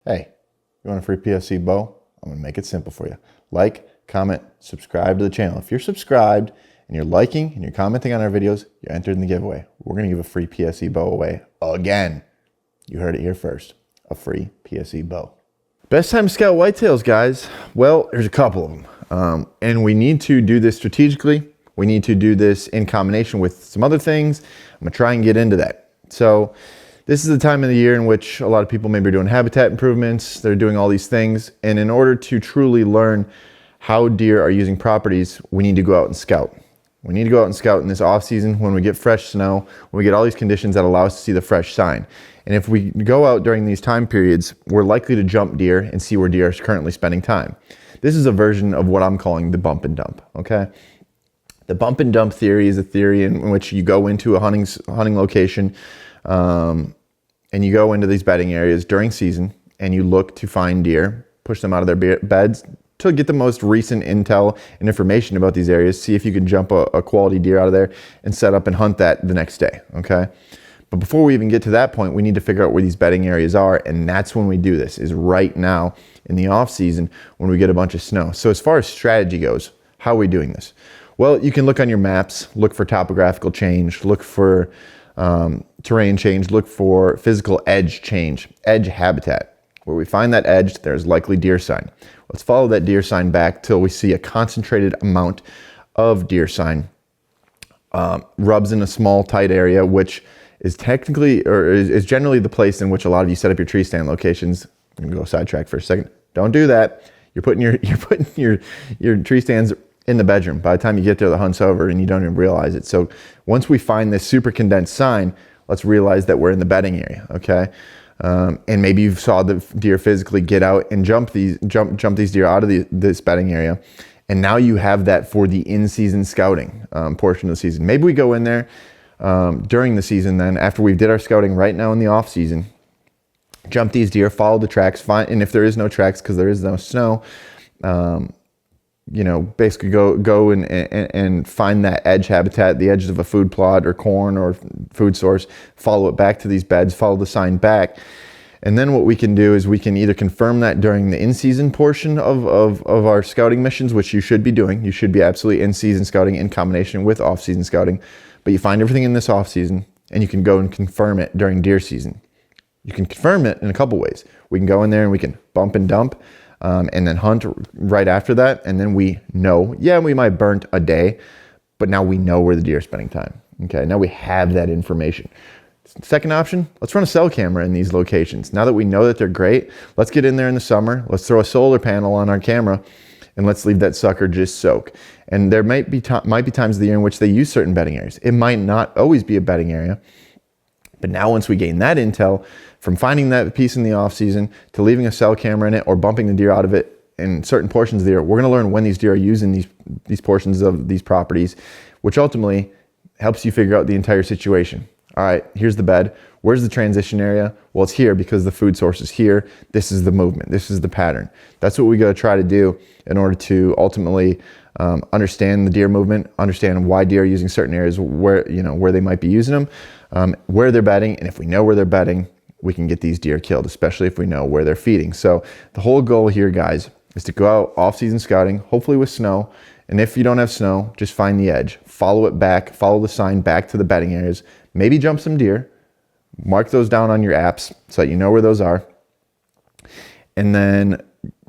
Hey, you want a free PSC bow? I'm gonna make it simple for you. Like, comment, subscribe to the channel. If you're subscribed and you're liking and you're commenting on our videos, you're entered in the giveaway. We're gonna give a free PSC bow away again. You heard it here first, a free PSC bow. Best time to scout whitetails, guys? Well, there's a couple of them. And we need to do this strategically. We need to do this in combination with some other things. I'm gonna try and get into that. So this is the time of the year in which a lot of people maybe are doing habitat improvements. They're doing all these things. And in order to truly learn how deer are using properties, we need to go out and scout. We need to go out and scout in this off season when we get fresh snow, when we get all these conditions that allow us to see the fresh sign. And if we go out during these time periods, we're likely to jump deer and see where deer are currently spending time. This is a version of what I'm calling the bump and dump, okay? The bump and dump theory is a theory in which you go into a hunting location and you go into these bedding areas during season and you look to find deer, push them out of their beds to get the most recent intel and information about these areas, see if you can jump a quality deer out of there and set up and hunt that the next day, okay? But before we even get to that point, we need to figure out where these bedding areas are, and that's when we do this, is right now in the off season when we get a bunch of snow. So as far as strategy goes, how are we doing this? Well, you can look on your maps, look for topographical change, look for terrain change, look for physical edge change, edge habitat. Where we find that edge, there's likely deer sign. Let's follow that deer sign back till we see a concentrated amount of deer sign. Rubs in a small, tight area, which is technically, or is generally the place in which a lot of you set up your tree stand locations. I'm gonna go sidetrack for a second. Don't do that. You're putting your tree stands in the bedroom. By the time you get there, the hunt's over and you don't even realize it. So once we find this super condensed sign, let's realize that we're in the bedding area, okay? And maybe you saw the deer physically get out and jump these deer out of this bedding area. And now you have that for the in-season scouting portion of the season. Maybe we go in there during the season then, after we did our scouting right now in the off season, jump these deer, follow the tracks, and if there is no tracks because there is no snow, you know, basically go and find that edge habitat, the edges of a food plot or corn or food source, follow it back to these beds, follow the sign back. And then what we can do is we can either confirm that during the in-season portion of our scouting missions, which you should be doing. You should be absolutely in-season scouting in combination with off-season scouting. But you find everything in this off-season and you can go and confirm it during deer season. You can confirm it in a couple ways. We can go in there and we can bump and dump. And then hunt right after that. And then we know, yeah, we might burnt a day, but now we know where the deer are spending time. Okay, now we have that information. Second option, let's run a cell camera in these locations. Now that we know that they're great, let's get in there in the summer. Let's throw a solar panel on our camera and let's leave that sucker just soak. And there might be times of the year in which they use certain bedding areas. It might not always be a bedding area. But now once we gain that intel, from finding that piece in the off season to leaving a cell camera in it or bumping the deer out of it in certain portions of the year, we're gonna learn when these deer are using these portions of these properties, which ultimately helps you figure out the entire situation. All right, here's the bed. Where's the transition area? Well, it's here because the food source is here. This is the movement. This is the pattern. That's what we gotta try to do in order to ultimately understand the deer movement, understand why deer are using certain areas, where they might be using them, where they're bedding, and if we know where they're bedding, we can get these deer killed, especially if we know where they're feeding. So the whole goal here, guys, is to go out off-season scouting, hopefully with snow. And if you don't have snow, just find the edge, follow it back, follow the sign back to the bedding areas, maybe jump some deer, mark those down on your apps so that you know where those are. And then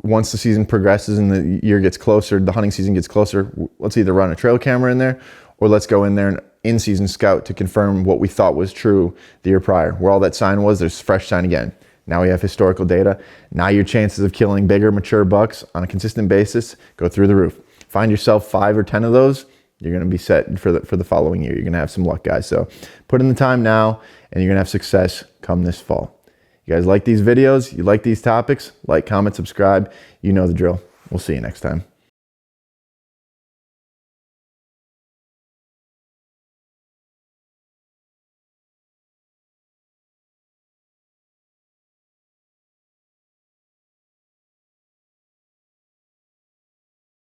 once the season progresses and the year gets closer, the hunting season gets closer, let's either run a trail camera in there or let's go in there and in-season scout to confirm what we thought was true the year prior. Where all that sign was, there's fresh sign again. Now we have historical data. Now your chances of killing bigger, mature bucks on a consistent basis go through the roof. Find yourself 5 or 10 of those, you're gonna be set for the following year. You're gonna have some luck, guys. So put in the time now and you're gonna have success come this fall. You guys like these videos? You like these topics? Like, comment, subscribe. You know the drill. We'll see you next time.